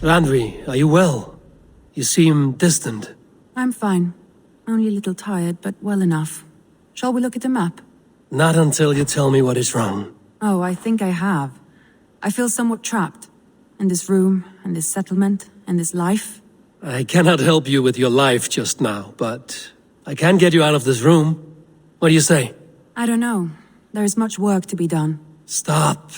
Randvi, are you well? You seem distant. I'm fine. Only a little tired, but well enough. Shall we look at the map? Not until you tell me what is wrong. Oh, I think I have. I feel somewhat trapped. In this room, and this settlement, and this life. I cannot help you with your life just now, but I can get you out of this room. What do you say? I don't know. There is much work to be done. Stop.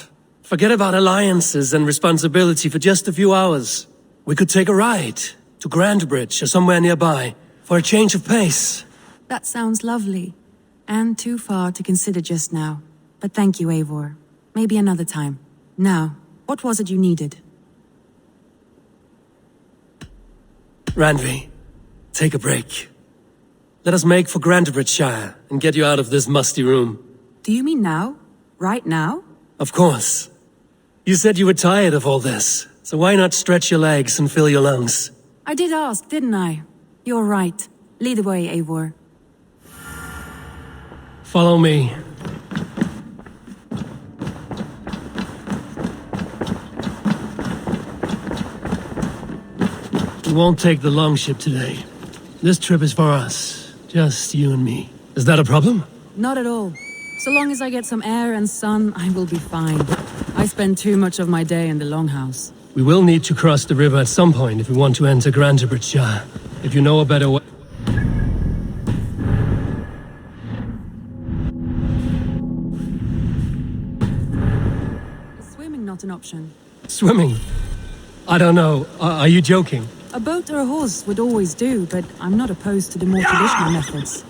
Forget about alliances and responsibility for just a few hours. We could take a ride to Grandbridge or somewhere nearby for a change of pace. That sounds lovely. And too far to consider just now. But thank you, Eivor. Maybe another time. Now, what was it you needed? Randvi, take a break. Let us make for Grandbridgeshire and get you out of this musty room. Do you mean now? Right now? Of course. You said you were tired of all this, so why not stretch your legs and fill your lungs? I did ask, didn't I? You're right. Lead the way, Eivor. Follow me. We won't take the longship today. This trip is for us. Just you and me. Is that a problem? Not at all. So long as I get some air and sun, I will be fine. I spend too much of my day in the longhouse. We will need to cross the river at some point if we want to enter Grandbridgeshire. If you know a better way... Is swimming not an option? Swimming? I don't know. Are you joking? A boat or a horse would always do, but I'm not opposed to the more traditional methods.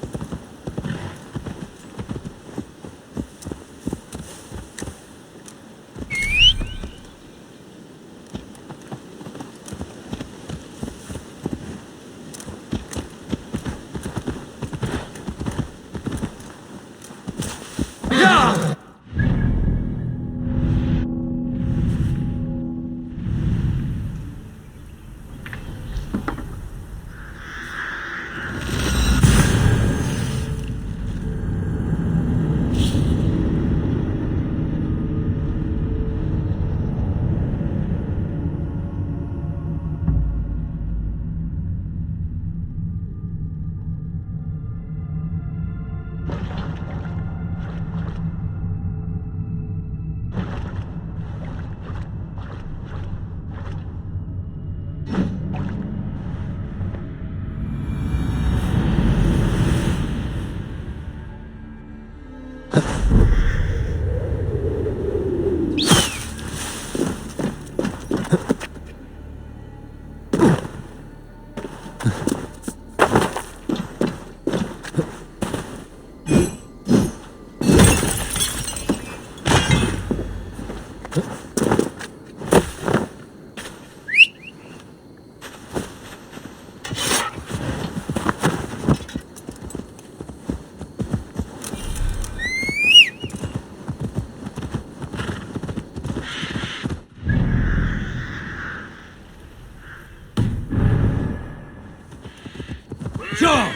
Sure!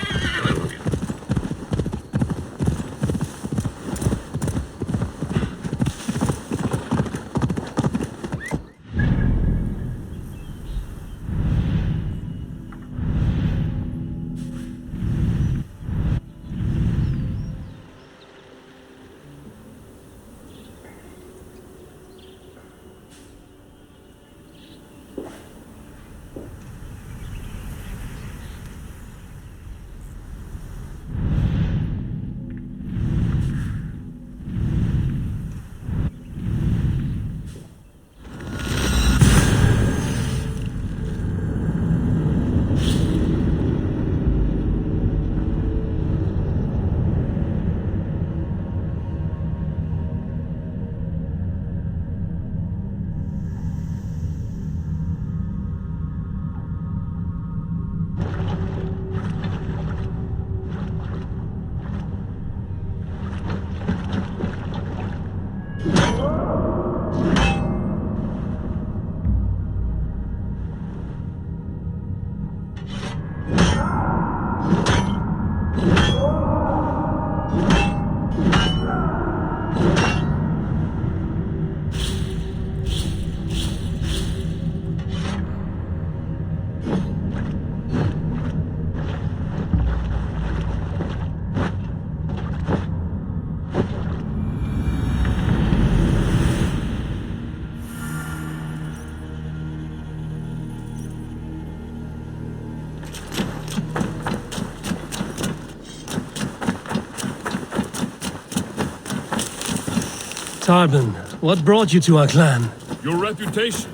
Tarbin, what brought you to our clan? Your reputation.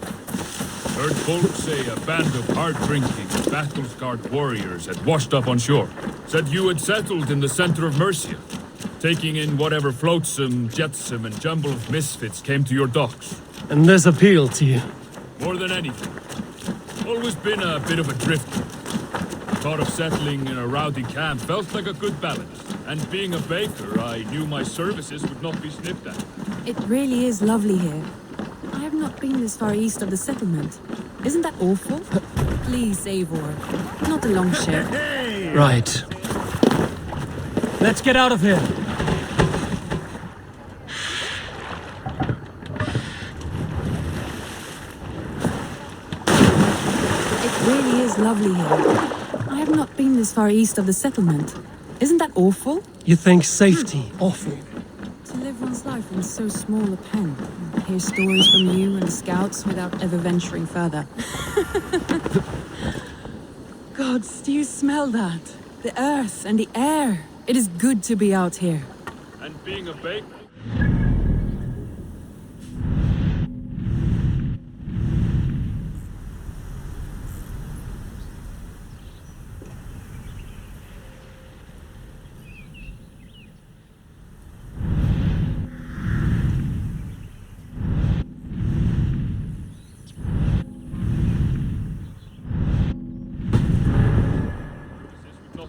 Heard folks say a band of hard-drinking, battle-scarred warriors had washed up on shore. Said you had settled in the center of Mercia, taking in whatever flotsam, jetsam, and jumble of misfits came to your docks. And this appealed to you? More than anything. Always been a bit of a drifter. Thought of settling in a rowdy camp felt like a good balance. And being a baker, I knew my services would not be sniffed at. It really is lovely here. I have not been this far east of the settlement. Isn't that awful? Please, Eivor. Not a long ship. Right. Let's get out of here. It really is lovely here. I have not been this far east of the settlement. Isn't that awful? You think safety awful? To live one's life in so small a pen. Hear stories from you and the scouts without ever venturing further. Gods, do you smell that? The earth and the air. It is good to be out here. And being a baker?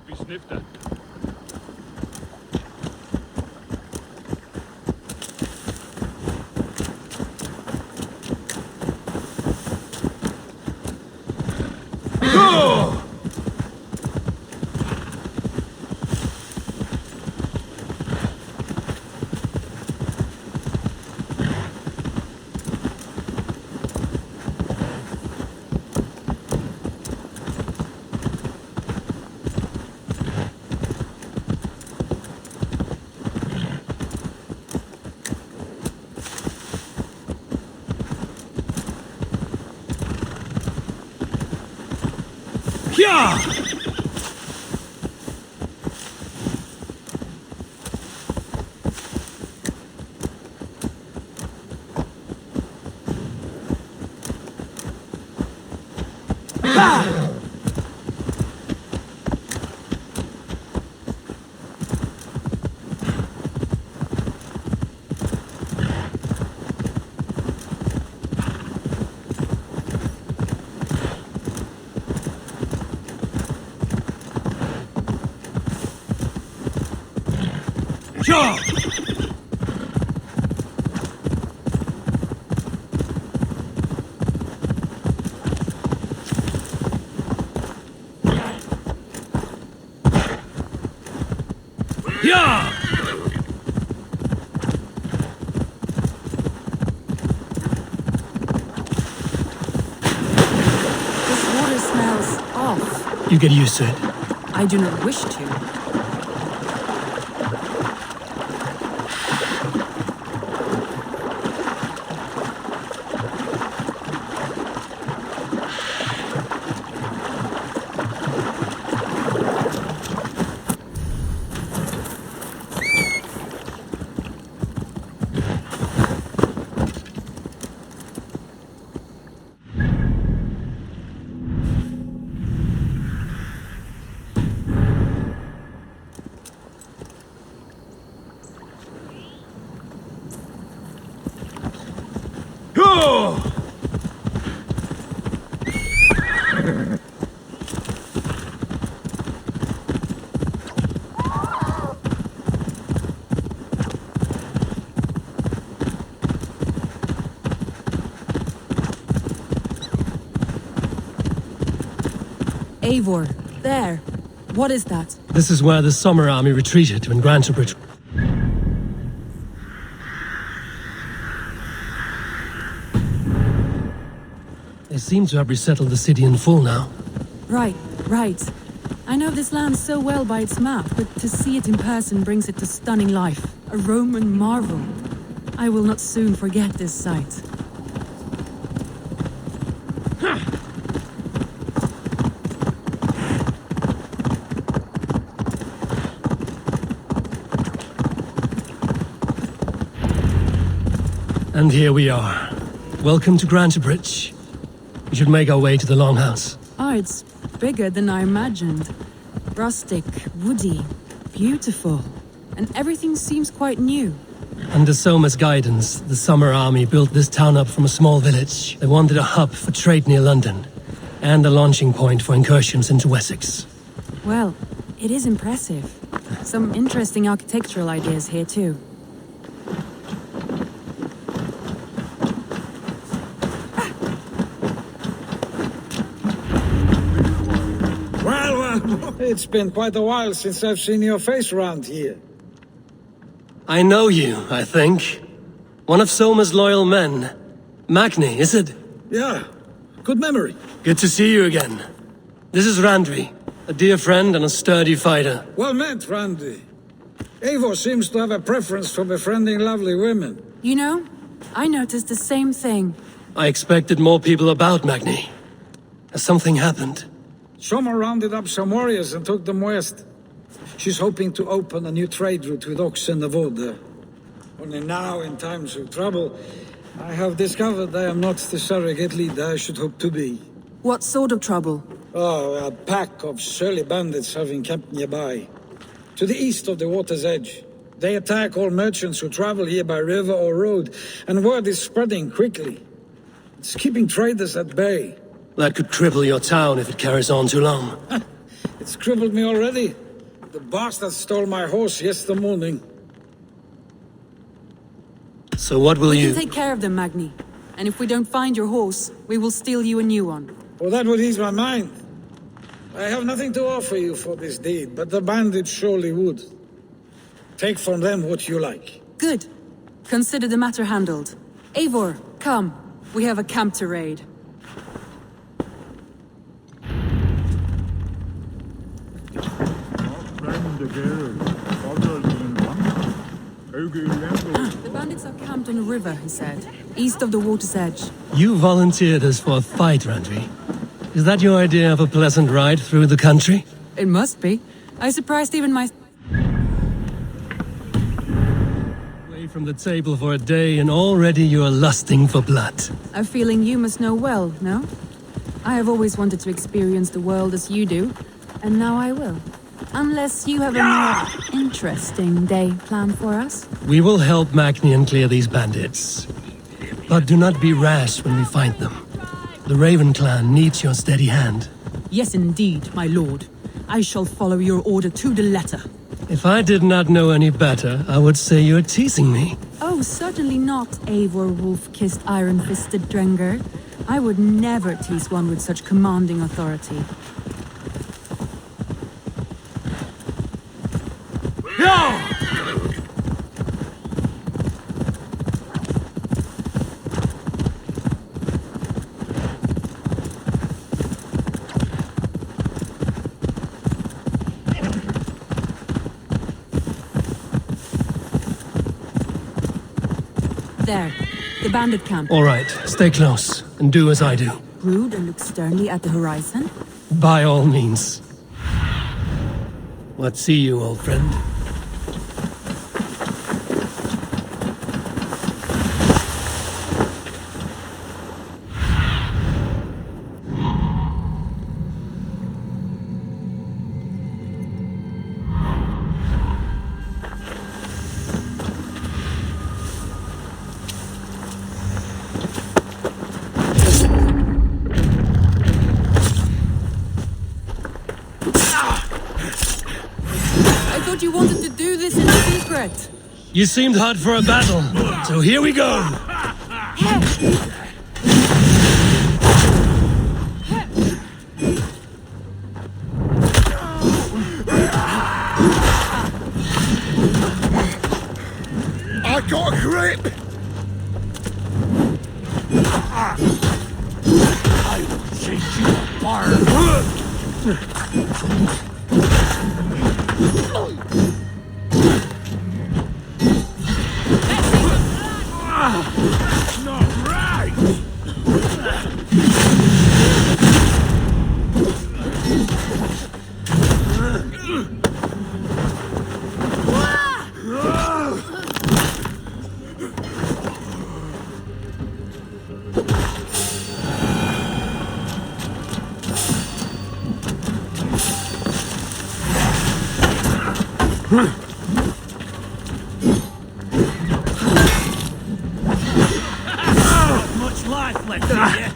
Be sniffed at. Yeah! Sure! Yeah! This water smells off. You get used to it. I do not wish to. Eivor, there. What is that? This is where the Summer Army retreated when Grantebridge. They seem to have resettled the city in full now. Right. I know this land so well by its map, but to see it in person brings it to stunning life. A Roman marvel. I will not soon forget this sight. And here we are. Welcome to Grantebridge. We should make our way to the Longhouse. Oh, it's bigger than I imagined. Rustic, woody, beautiful. And everything seems quite new. Under Soma's guidance, the Summer Army built this town up from a small village. They wanted a hub for trade near London, and a launching point for incursions into Wessex. Well, it is impressive. Some interesting architectural ideas here too. It's been quite a while since I've seen your face around here. I know you, I think. One of Soma's loyal men. Magni, is it? Yeah, good memory. Good to see you again. This is Randvi, a dear friend and a sturdy fighter. Well met, Randy. Eivor seems to have a preference for befriending lovely women. You know, I noticed the same thing. I expected more people about Magni. Has something happened? Soma rounded up some warriors and took them west. She's hoping to open a new trade route with oxen of order. Only now, in times of trouble, I have discovered I am not the surrogate leader I should hope to be. What sort of trouble? Oh, a pack of surly bandits have encamped nearby. To the east of the water's edge. They attack all merchants who travel here by river or road, and word is spreading quickly. It's keeping traders at bay. That could cripple your town if it carries on too long. It's crippled me already. The bastard stole my horse yesterday morning. So what will We you... can take care of them, Magni. And if we don't find your horse, we will steal you a new one. Well, that would ease my mind. I have nothing to offer you for this deed, but the bandits surely would. Take from them what you like. Good. Consider the matter handled. Eivor, come. We have a camp to raid. The bandits are camped on a river, he said. East of the water's edge. You volunteered us for a fight, Randvi. Is that your idea of a pleasant ride through the country? It must be. I surprised even my... Away from the table for a day and already you are lusting for blood. A feeling you must know well, no? I have always wanted to experience the world as you do, and now I will. Unless you have a more interesting day planned for us. We will help Magni clear these bandits. But do not be rash when we find them. The Raven clan needs your steady hand. Yes, indeed, my lord. I shall follow your order to the letter. If I did not know any better, I would say you're teasing me. Oh, certainly not, Eivor wolf-kissed iron-fisted Drenger. I would never tease one with such commanding authority. There, the bandit camp. All right, stay close and do as I do. Brood and look sternly at the horizon. By all means. What see you, old friend? You wanted to do this in secret. You seemed hot for a battle, so here we go. I got a grip! I will chase you apart! Not right! Much life left in you.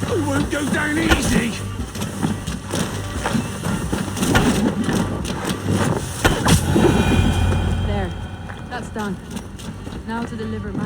I won't go down easy. There. That's done. Now to deliver my...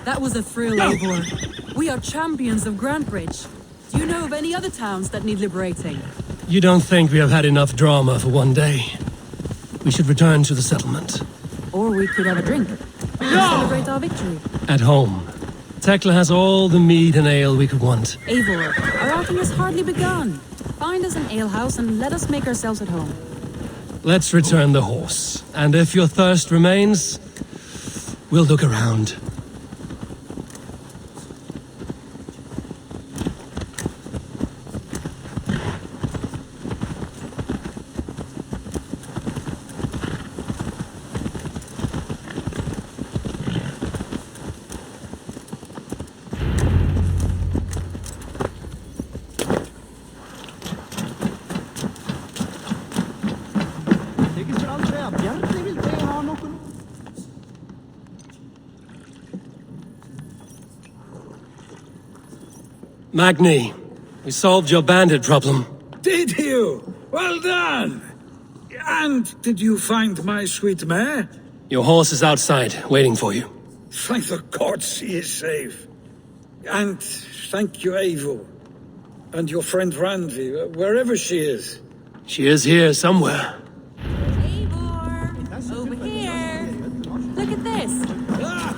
That was a thrill, Eivor. We are champions of Grantebridge. Do you know of any other towns that need liberating? You don't think we have had enough drama for one day? We should return to the settlement. Or we could have a drink. And celebrate our victory. At home. Tekla has all the mead and ale we could want. Eivor, our outing has hardly begun. Find us an alehouse and let us make ourselves at home. Let's return the horse. And if your thirst remains, we'll look around. Magni, we solved your bandit problem. Did you? Well done! And did you find my sweet mare? Your horse is outside, waiting for you. Thank the gods he is safe. And thank you, Eivor. And your friend Randi, wherever she is. She is here somewhere. Eivor! Over here! Look at this!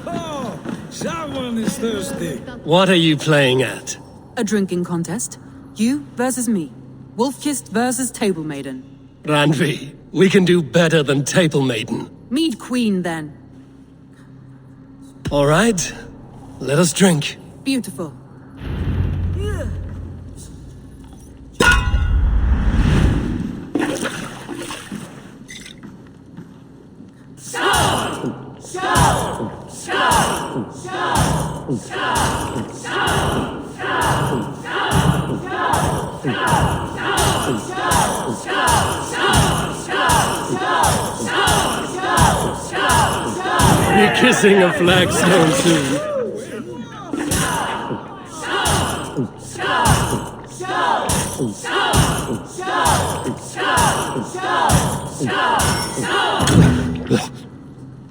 Oh, someone is thirsty. What are you playing at? A drinking contest. You versus me. Wolf-kissed versus Table Maiden. Randvi, we can do better than Table Maiden. Mead Queen, then. All right, let us drink. Beautiful. Be kissing a flagstone soon.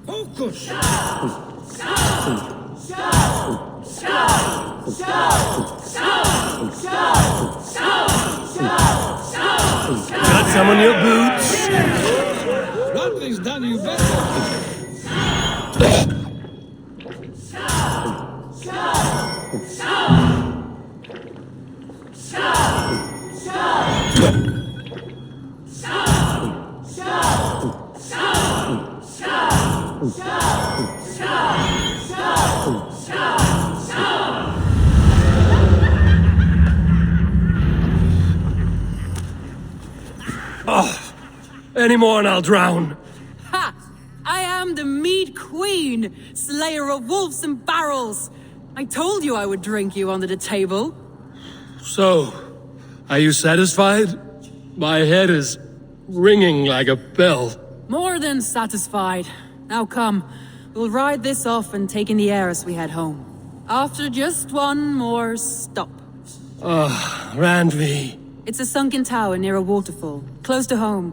Focus! Got some on your boots? Randi's done you better. Any more and I'll drown. Ha! I am the Mead Queen, slayer of wolves and barrels. I told you I would drink you under the table. So, are you satisfied? My head is ringing like a bell. More than satisfied. Now come, we'll ride this off and take in the air as we head home. After just one more stop. Randvi. It's a sunken tower near a waterfall, close to home.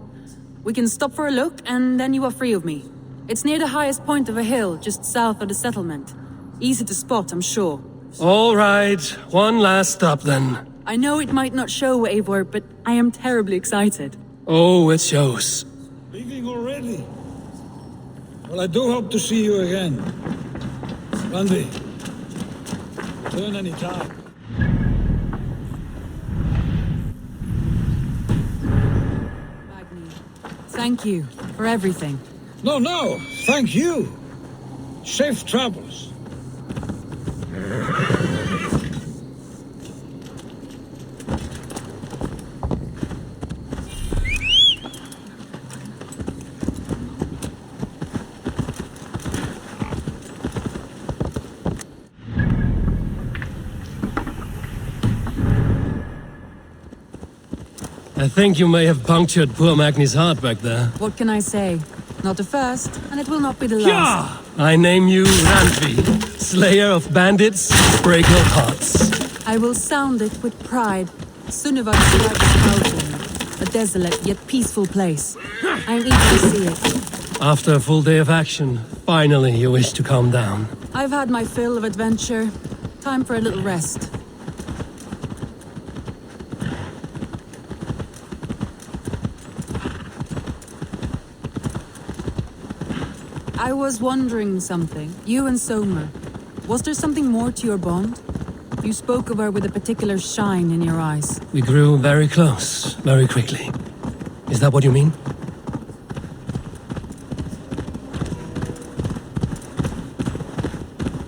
We can stop for a look, and then you are free of me. It's near the highest point of a hill, just south of the settlement. Easy to spot, I'm sure. All right, one last stop then. I know it might not show, Eivor, but I am terribly excited. Oh, it shows. Leaving already? Well, I do hope to see you again. Randy, turn any time. Magni, thank you for everything. No, thank you. Safe travels. I think you may have punctured poor Magni's heart back there. What can I say? Not the first, and it will not be the last. I name you Randvi, slayer of bandits, breaker of hearts. I will sound it with pride. Sunniva described Haldon, a desolate yet peaceful place. I am eager to see it. After a full day of action, finally you wish to calm down. I've had my fill of adventure. Time for a little rest. I was wondering something. You and Soma. Was there something more to your bond? You spoke of her with a particular shine in your eyes. We grew very close, very quickly. Is that what you mean?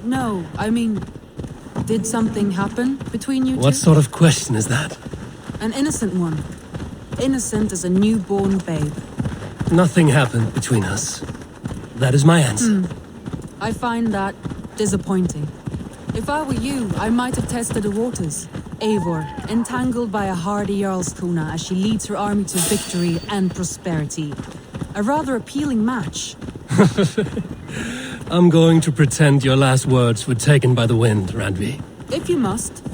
No, I mean, did something happen between you two? What sort of question is that? An innocent one. Innocent as a newborn babe. Nothing happened between us. That is my answer. I find that disappointing. If I were you, I might have tested the waters. Eivor, entangled by a hardy Jarlskona as she leads her army to victory and prosperity. A rather appealing match. I'm going to pretend your last words were taken by the wind, Randvi. If you must.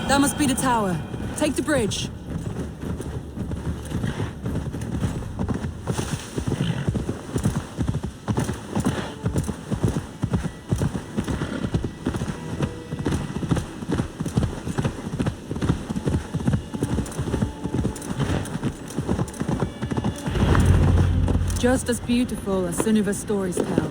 That must be the tower. Take the bridge. Just as beautiful as Sunniva's stories tell.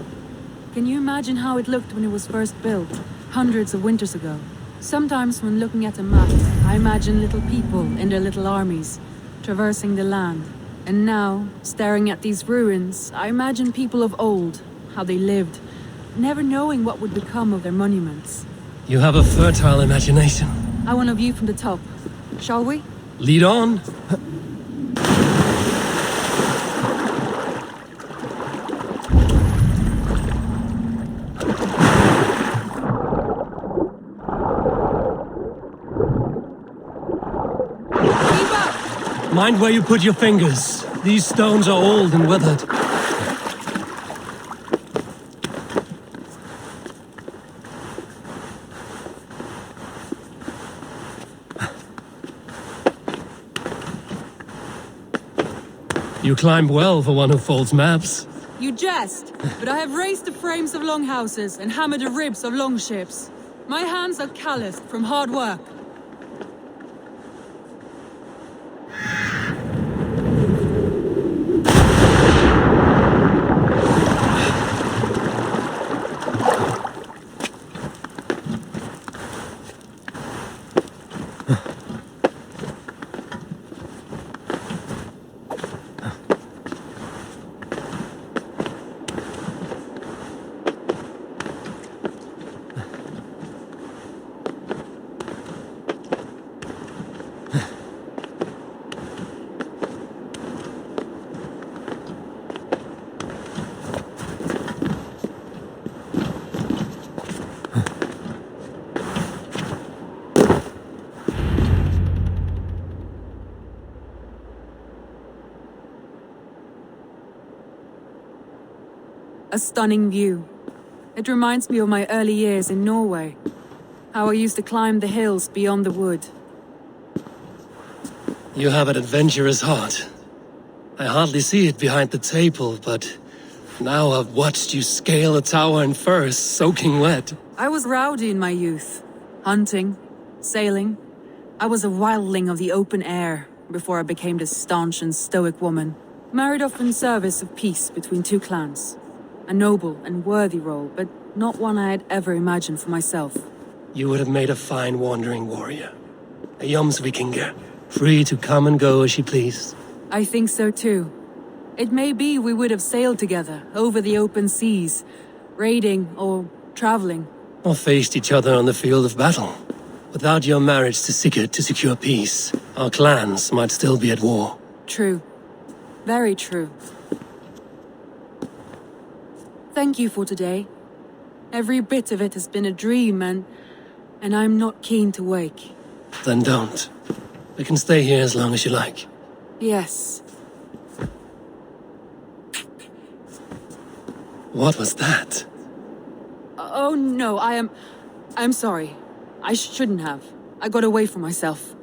Can you imagine how it looked when it was first built, hundreds of winters ago? Sometimes when looking at a map, I imagine little people in their little armies, traversing the land. And now, staring at these ruins, I imagine people of old, how they lived, never knowing what would become of their monuments. You have a fertile imagination. I want a view from the top. Shall we? Lead on. Mind where you put your fingers. These stones are old and withered. You climb well for one who folds maps. You jest, but I have raised the frames of longhouses and hammered the ribs of longships. My hands are calloused from hard work. A stunning view. It reminds me of my early years in Norway. How I used to climb the hills beyond the wood. You have an adventurous heart. I hardly see it behind the table, but now I've watched you scale a tower in furs, soaking wet. I was rowdy in my youth. Hunting, sailing. I was a wildling of the open air before I became this staunch and stoic woman. Married off in service of peace between two clans. A noble and worthy role, but not one I had ever imagined for myself. You would have made a fine wandering warrior. A Vikinger, free to come and go as she pleased. I think so too. It may be we would have sailed together over the open seas, raiding or traveling. Or faced each other on the field of battle. Without your marriage to Sigurd to secure peace, our clans might still be at war. True. Very true. Thank you for today. Every bit of it has been a dream, and I'm not keen to wake. Then don't. We can stay here as long as you like. Yes. What was that? Oh no, I'm sorry. I shouldn't have. I got away from myself.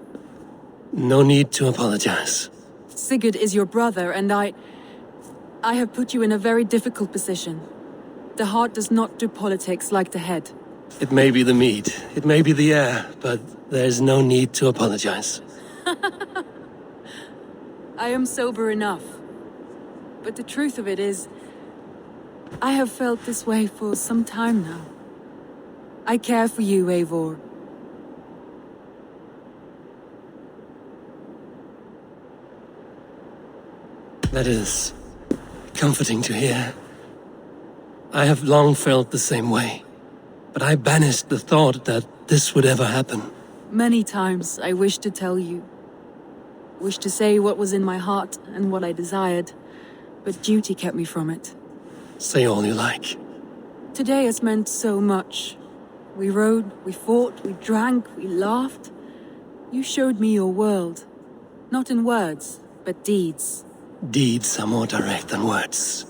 No need to apologize. Sigurd is your brother, and I have put you in a very difficult position. The heart does not do politics like the head. It may be the meat, it may be the air, but there's no need to apologize. I am sober enough. But the truth of it is, I have felt this way for some time now. I care for you, Eivor. That is comforting to hear. I have long felt the same way, but I banished the thought that this would ever happen. Many times I wished to tell you. Wished to say what was in my heart and what I desired, but duty kept me from it. Say all you like. Today has meant so much. We rode, we fought, we drank, we laughed. You showed me your world. Not in words, but deeds. Deeds are more direct than words.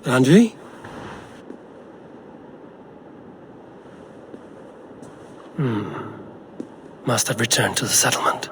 Andri? Must have returned to the settlement.